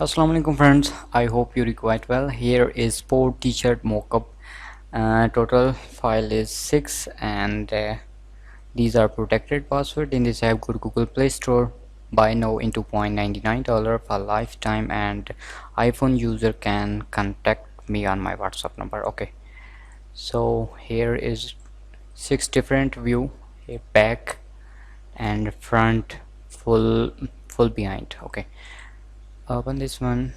Assalamu alaikum friends, I hope you're quite well. Here is sport t-shirt mockup. Total file is 6 and these are protected password. In this app, go to Google Play Store, buy now in $2.99 for lifetime, and iPhone user can contact me on my WhatsApp number. Okay, so here is 6 different view, a back and front, full behind. Okay, open this one,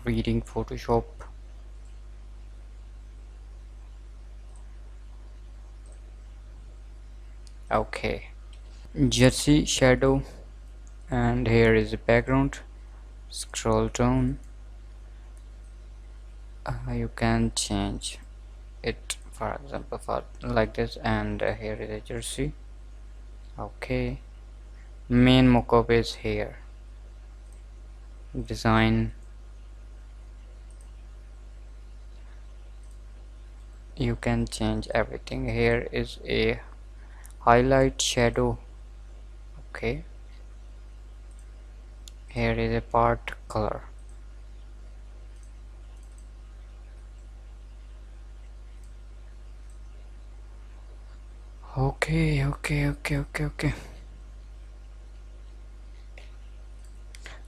reading Photoshop. Okay, jersey shadow, and here is the background. Scroll down, you can change it, for example, for like this, and here is a jersey. Okay, main mockup is here. Design, you can change everything. Here is a highlight shadow. Okay, here is a part color. Okay.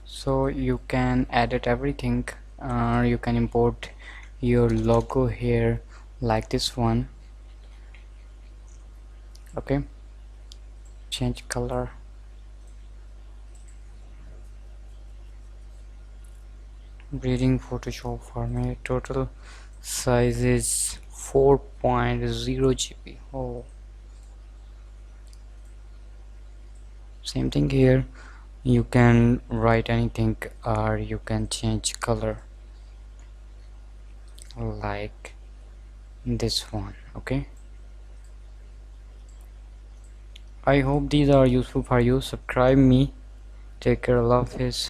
So you can edit everything. You can import your logo here like this one. Okay, change color, reading Photoshop format. Total size is 4.0 GB. Oh, same thing here. You can write anything or you can change color like this one. Okay, I hope these are useful for you. Subscribe me. Take care. Love. His